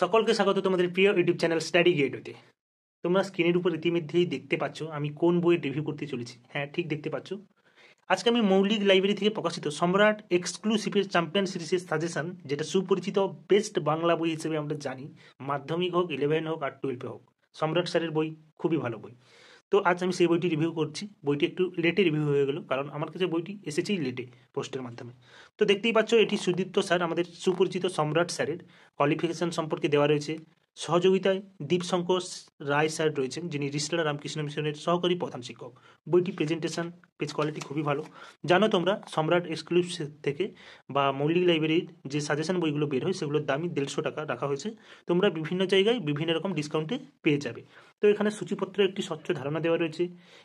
সকলকে স্বাগত তোমাদের প্রিয় ইউটিউব চ্যানেল স্টাডি গেটওতে। তোমরা স্ক্রিনের উপর ইতিমধ্যেই দেখতে পাচ্ছ আমি কোন বইয়ের রিভিউ করতে চলেছি। হ্যাঁ, ঠিক দেখতে পাচ্ছ। আজকে আমি মৌলিক লাইব্রেরি থেকে প্রকাশিত সম্রাট এক্সক্লুসিভের চ্যাম্পিয়ন সিরিজের সাজেশন, যেটা সুপরিচিত বেস্ট বাংলা বই হিসেবে আমরা জানি, মাধ্যমিক হোক, 11 হোক আর 12 হোক, সম্রাট স্যারের বই খুবই ভালো বই। তো আজ আমি সেই বইটি রিভিউ করছি। বইটি একটু লেটে রিভিউ হয়ে গেল, কারণ আমার কাছে বইটি এসেছেই লেটে পোস্টের মাধ্যমে। তো দেখতেই পাচ্ছ, এটি সুদীপ্ত স্যার, আমাদের সুপরিচিত সম্রাট স্যারের কোয়ালিফিকেশন সম্পর্কে দেওয়া রয়েছে। সহযোগিতায় দীপশঙ্কর রায় স্যার রয়েছেন, যিনি রিস্টার রামকৃষ্ণ মিশনের সহকারী প্রধান শিক্ষক। বইটি প্রেজেন্টেশন, পেজ কোয়ালিটি খুবই ভালো। জানো তোমরা, সম্রাট এক্সক্লুসিভ থেকে বা মৌলিক লাইব্রেরির যে সাজেশন বইগুলো বের হয় সেগুলোর দামই 150 টাকা রাখা হয়েছে। তোমরা বিভিন্ন জায়গায় বিভিন্ন রকম ডিসকাউন্টে পেয়ে যাবে। তো এখানে সূচিপত্রে একটি স্বচ্ছ ধারণা দেওয়া রয়েছে।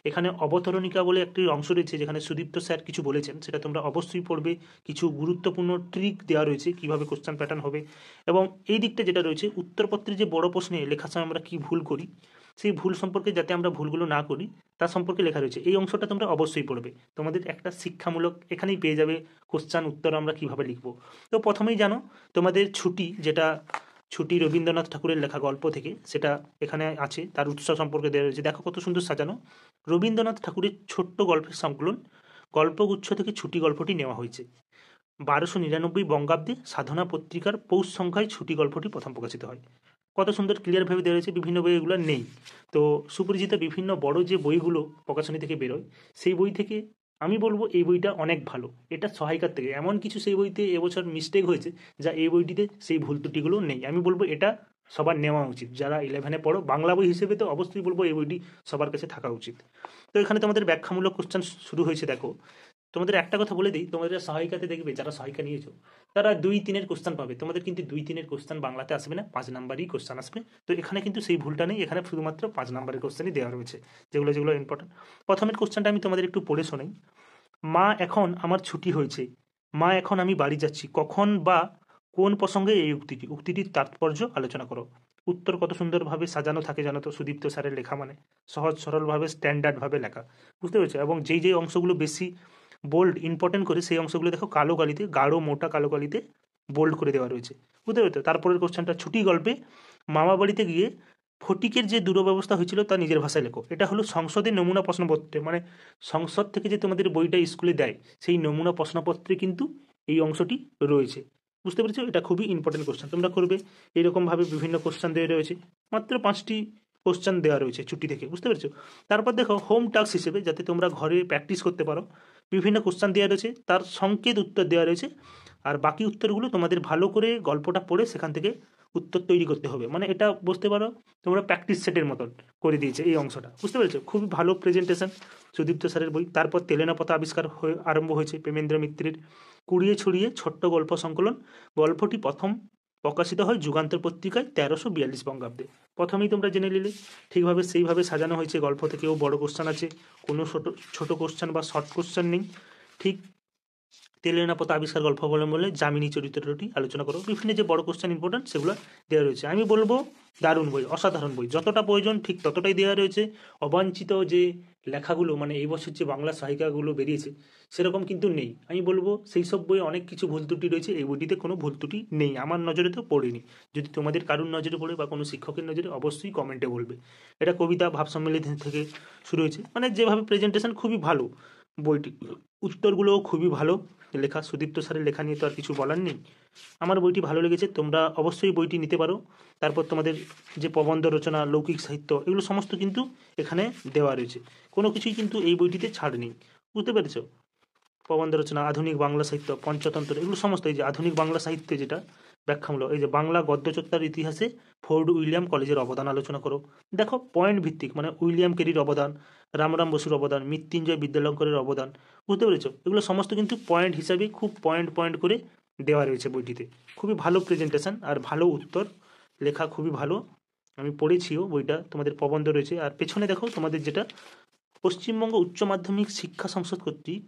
এখানে অবতরণিকা বলে একটি অংশ রয়েছে, যেখানে সুদীপ্ত স্যার কিছু বলেছেন, সেটা তোমরা অবশ্যই পড়বে। কিছু গুরুত্বপূর্ণ ট্রিক দেওয়া রয়েছে কিভাবে কোশ্চেন প্যাটার্ন হবে। এবং এই দিকটা যেটা রয়েছে, উত্তরপত্রে যে বড় প্রশ্নে লেখার সময় আমরা কি ভুল করি, সেই ভুল সম্পর্কে যাতে আমরা ভুলগুলো না করি তার সম্পর্কে লেখা রয়েছে। এই অংশটা তোমরা অবশ্যই পড়বে। তোমাদের একটা শিক্ষামূলক এখানেই পেয়ে যাবে কোশ্চেন উত্তর আমরা কিভাবে লিখবো। তো প্রথমেই জানো, তোমাদের ছুটি, যেটা ছুটি রবীন্দ্রনাথ ঠাকুরের লেখা গল্প থেকে, সেটা এখানে আছে। তার উৎস সম্পর্কে দেওয়া রয়েছে। দেখো কত সুন্দর সাজানো। রবীন্দ্রনাথ ঠাকুরের ছোট্ট গল্পের সংকলন গল্পগুচ্ছ থেকে ছুটি গল্পটি নেওয়া হয়েছে। 1299 বঙ্গাব্দে সাধনা পত্রিকার পৌষ সংখ্যায় ছুটি গল্পটি প্রথম প্রকাশিত হয়। কত সুন্দর ক্লিয়ারভাবে দেওয়া রয়েছে। বিভিন্ন বই এগুলো নেই। তো সুপরিচিত বিভিন্ন বড় যে বইগুলো প্রকাশনী থেকে বেরোয়, সেই বই থেকে আমি বলবো এই বইটা অনেক ভালো। এটা সহায়িকার থেকে এমন কিছু সেই বইতে এবছর মিস্টেক হয়েছে, যা এই বইটিতে সেই ভুল ত্রুটিগুলো নেই। আমি বলবো এটা সবার নেওয়া উচিত। যারা 11-এ পড়ো, বাংলা বই হিসেবে তো অবশ্যই বলবো এই বইটি সবার কাছে থাকা উচিত। তো এখানে তোমাদের ব্যাখ্যামূলক কোশ্চেন শুরু হয়েছে। দেখো, তোমাদের একটা কথা বলে দিই, তোমাদের সহায়িকাতে দেখবে যারা সহায়িকা নিয়েছো তারা 2-3-এর কোশ্চেন পাবে। তোমাদের কিন্তু 2-3-এর কোশ্চেন বাংলাতে আসবে না, 5 নাম্বারই কোশ্চেন আসবে। তো এখানে কিন্তু সেই ভুলটা নেই। এখানে শুধুমাত্র 5 নাম্বারের কোশ্চেনই দেওয়া রয়েছে, যেগুলো যেগুলো ইম্পর্টেন্ট। প্রথমের কোশ্চেনটা আমি তোমাদের একটু পড়ে শোনাই। মা, এখন আমার ছুটি হয়েছে। মা, এখন আমি বাড়ি যাচ্ছি। কখন বা কোন প্রসঙ্গে এই উক্তিটির তাৎপর্য আলোচনা করো। উত্তর কত সুন্দরভাবে সাজানো থাকে জানো তো। সুদীপ্ত স্যারের লেখা মানে সহজ সরলভাবে, স্ট্যান্ডার্ডভাবে লেখা, বুঝতে পেরেছো? এবং যেই যেই অংশগুলো বেশি বোল্ড ইম্পর্টেন্ট করে, সেই অংশগুলো দেখো কালো কালিতে, গাঢ় মোটা কালো কালিতে বোল্ড করে দেওয়া রয়েছে, বুঝতে পেরেছো? তারপরের কোশ্চেনটা, ছুটি গল্পে মামা বাড়িতে গিয়ে ফটিকের যে দুরব্যবস্থা হয়েছিল তা নিজের ভাষায় লেখো। এটা হলো সংসদের নমুনা প্রশ্নপত্রে, মানে সংসদ থেকে যে তোমাদের বইটা স্কুলে দেয়, সেই নমুনা প্রশ্নপত্রে কিন্তু এই অংশটি রয়েছে, বুঝতে পেরেছো? এটা খুবই ইম্পর্টেন্ট কোশ্চেন, তোমরা করবে। এইরকমভাবে বিভিন্ন কোশ্চেন দেওয়া রয়েছে। মাত্র 5টি কোশ্চেন দেওয়া রয়েছে ছুটি থেকে, বুঝতে পেরেছো? তারপর দেখো, হোম টাস্ক হিসেবে যাতে তোমরা ঘরে প্র্যাকটিস করতে পারো, বিভিন্ন কোশ্চেন দেওয়া রয়েছে, তার সংকেত উত্তর দেওয়া রয়েছে। আর বাকি উত্তরগুলো তোমাদের ভালো করে গল্পটা পড়ে সেখান থেকে উত্তর তৈরি করতে হবে। মানে এটা বুঝতে পারো তোমরা প্র্যাকটিস সেটের মতন করে দিয়েছে এই অংশটা, বুঝতে পেরেছো? খুবই ভালো প্রেজেন্টেশন সুদীপ্ত স্যারের বই। তারপর তেলেনাপথা আবিষ্কার হয়ে আরম্ভ হয়েছে প্রেমেন্দ্র মিত্রের কুড়িয়ে ছড়িয়ে ছোট্ট গল্প সংকলন। গল্পটি প্রথম প্রকাশিত হয় যুগান্তর পত্রিকায় 1342 বঙ্গাব্দে। প্রথমেই তোমরা জেনে নিলে ঠিকভাবে সেইভাবে সাজানো হয়েছে। গল্প থেকেও বড় কোশ্চেন আছে, কোনো ছোট ছোট কোশ্চেন বা শর্ট কোশ্চেন নেই। ঠিক তেলেনাপথা আবিষ্কার গল্প অবলম্বনে যামিনী চরিত্রটি আলোচনা করো। বিভিন্ন যে বড় কোশ্চেন ইম্পর্টেন্ট সেগুলো দেওয়া রয়েছে। আমি বলবো দারুণ বই, অসাধারণ বই। যতটা প্রয়োজন ঠিক ততটাই দেওয়া রয়েছে। অবাঞ্ছিত যে লেখাগুলো, মানে এই বছর যে বাংলা সহায়িকাগুলো বেরিয়েছে সেরকম কিন্তু নেই। আমি বলবো সেই সব বইয়ে অনেক কিছু ভুল ত্রুটি রয়েছে, এই বইটিতে কোনো ভুল ত্রুটি নেই। আমার নজরে তো পড়েনি। যদি তোমাদের কারুর নজরে পড়ে বা কোনো শিক্ষকের নজরে, অবশ্যই কমেন্টে বলবে। এটা কবিতা ভাব সম্মেলন থেকে শুরু হয়েছে, মানে যেভাবে প্রেজেন্টেশন খুবই ভালো বইটি। উত্তরগুলোও খুবই ভালো লেখা। সুদীপ্ত স্যারের লেখা নিয়ে তো আর কিছু বলার নেই। আমার বইটি ভালো লেগেছে, তোমরা অবশ্যই বইটি নিতে পারো। তারপর তোমাদের যে প্রবন্ধ রচনা, লৌকিক সাহিত্য, এগুলো সমস্ত কিন্তু এখানে দেওয়া রয়েছে। কোনো কিছুই কিন্তু এই বইটিতে ছাড় নেই, বুঝতে পেরেছো? প্রবন্ধ রচনা, আধুনিক বাংলা সাহিত্য, পঞ্চতন্ত্র, এগুলো সমস্ত। এই যে আধুনিক বাংলা সাহিত্যে যেটা ব্যাখ্যামূলক, এই যে বাংলা গদ্যচর্যার ইতিহাসে ফোর্ড উইলিয়াম কলেজের অবদান আলোচনা করো। দেখো পয়েন্ট ভিত্তিক, মানে উইলিয়াম কেরির অবদান, রামরাম বসুর অবদান, মৃত্যুঞ্জয় বিদ্যালঙ্করের অবদান, বুঝতে পেরেছো? এগুলো সমস্ত কিন্তু পয়েন্ট হিসাবে খুব পয়েন্ট পয়েন্ট করে দেওয়া রয়েছে বইটিতে। খুবই ভালো প্রেজেন্টেশন আর ভালো উত্তর, লেখা খুবই ভালো। আমি পড়েছিও বইটা। তোমাদের প্রবন্ধ রয়েছে। আর পেছনে দেখো তোমাদের যেটা পশ্চিমবঙ্গ উচ্চ মাধ্যমিক শিক্ষা সংসদ কর্তৃক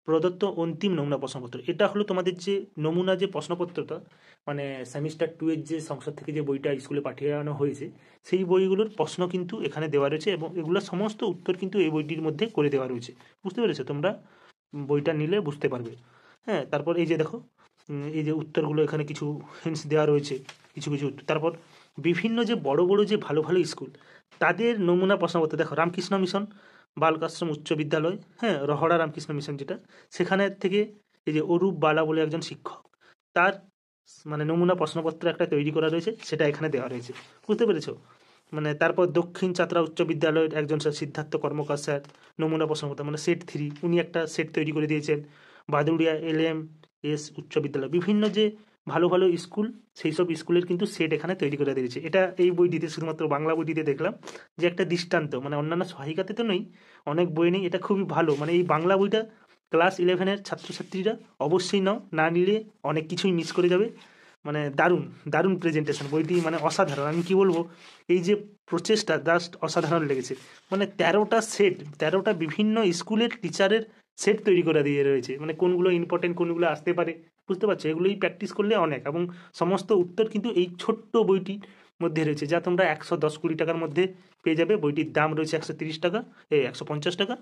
প্রদত্ত অন্তিম নমুনা প্রশ্নপত্র। এটা হলো তোমাদের যে নমুনা যে প্রশ্নপত্রটা, মানে সেমিস্টার 2 এর যে সংসদ থেকে যে বইটা স্কুলে পাঠিয়ে আনা হয়েছে, সেই বইগুলোর প্রশ্ন কিন্তু এখানে দেওয়া রয়েছে এবং এগুলোর সমস্ত উত্তর কিন্তু এই বইটির মধ্যে করে দেওয়া রয়েছে, বুঝতে পেরেছো? তোমরা বইটা নিলে বুঝতে পারবে। হ্যাঁ, তারপর এই যে দেখো এই যে উত্তরগুলো এখানে কিছু হিন্টস দেওয়া রয়েছে, কিছু কিছু উত্তর। তারপর বিভিন্ন যে বড় বড় যে ভালো ভালো স্কুল তাদের নমুনা প্রশ্নপত্র দেখো, রামকৃষ্ণ মিশন বালকাশ্রম উচ্চ বিদ্যালয়, হ্যাঁ, রহড়া রামকৃষ্ণ মিশন যেটা, সেখানে থেকে এই যে অরূপ বালা বলে একজন শিক্ষক, তার মানে নমুনা প্রশ্নপত্র একটা তৈরি করা রয়েছে, সেটা এখানে দেওয়া রয়েছে, বুঝতে পেরেছো? মানে তারপর দক্ষিণ চাতরা উচ্চ বিদ্যালয়ের একজন স্যার সিদ্ধার্থ কর্মকার স্যার, নমুনা প্রশ্নপত্র মানে সেট 3, উনি একটা সেট তৈরি করে দিয়েছেন। বাদুড়িয়া LMS উচ্চ বিদ্যালয়, বিভিন্ন যে ভালো ভালো স্কুল, সেই সব স্কুলের কিন্তু সেট এখানে তৈরি করে দিয়েছে। এটা এই বইটিতে, শুধুমাত্র বাংলা বইটিতে দেখলাম যে একটা দৃষ্টান্ত, মানে অন্যান্য সহায়িকাতে তো নেই, অনেক বই নেই, এটা খুবই ভালো। মানে এই বাংলা বইটা ক্লাস 11-এর ছাত্রছাত্রীরা অবশ্যই নাও, না নিলে অনেক কিছুই মিস করে যাবে। মানে দারুণ দারুণ প্রেজেন্টেশন বইটি, মানে অসাধারণ। আমি কি বলবো, এই যে প্রচেষ্টা জাস্ট অসাধারণ লেগেছে। মানে 13টা সেট, 13টা বিভিন্ন স্কুলের টিচারের সেট তৈরি করে দিয়ে রয়েছে, মানে কোনগুলো ইম্পর্টেন্ট, কোনগুলো আসতে পারে, বুঝতে পারছো? এগুলোই প্র্যাকটিস করলে অনেক, এবং সমস্ত উত্তর কিন্তু এই ছোট্ট বইটির মধ্যে রয়েছে, যা তোমরা 110-20 টাকার মধ্যে পেয়ে যাবে। বইটির দাম রয়েছে 130 টাকা, 150 টাকা,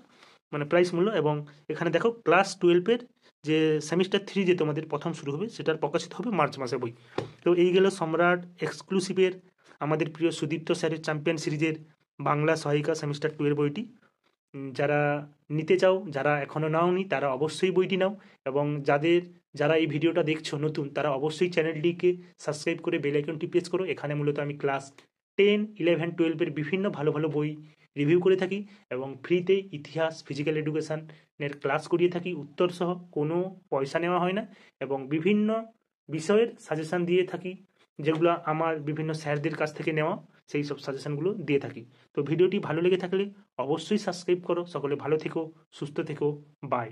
মানে প্রাইস মূল্য। এবং এখানে দেখো ক্লাস 12-এর যে সেমিস্টার 3 যে তোমাদের প্রথম শুরু হবে, সেটার প্রকাশিত হবে মার্চ মাসে বই। তো এই গেল সম্রাট এক্সক্লুসিভের আমাদের প্রিয় সুদীপ্ত স্যারের চ্যাম্পিয়ন সিরিজের বাংলা সহায়িকা সেমিস্টার 2 এর বইটি। যারা নিতে চাও, যারা এখনও নাওনি, তারা অবশ্যই বইটি নাও। এবং যারা এই ভিডিওটা দেখছো নতুন, তারা অবশ্যই চ্যানেলটিকে সাবস্ক্রাইব করে বেল আইকনটি প্রেস করো। এখানে মূলত আমি ক্লাস 10, 11, 12-এর বিভিন্ন ভালো ভালো বই রিভিউ করে থাকি, এবং ফ্রিতে ইতিহাস, ফিজিক্যাল এডুকেশনের ক্লাস করিয়ে থাকি উত্তর সহ, কোনো পয়সা নেওয়া হয় না। এবং বিভিন্ন বিষয়ের সাজেশান দিয়ে থাকি, যেগুলো আমার বিভিন্ন স্যারদের কাছ থেকে নেওয়া, সেই সব সাজেশানগুলো দিয়ে থাকি। তো ভিডিওটি ভালো লেগে থাকলে অবশ্যই সাবস্ক্রাইব করো। সকলে ভালো থেকো, সুস্থ থেকো, বাই।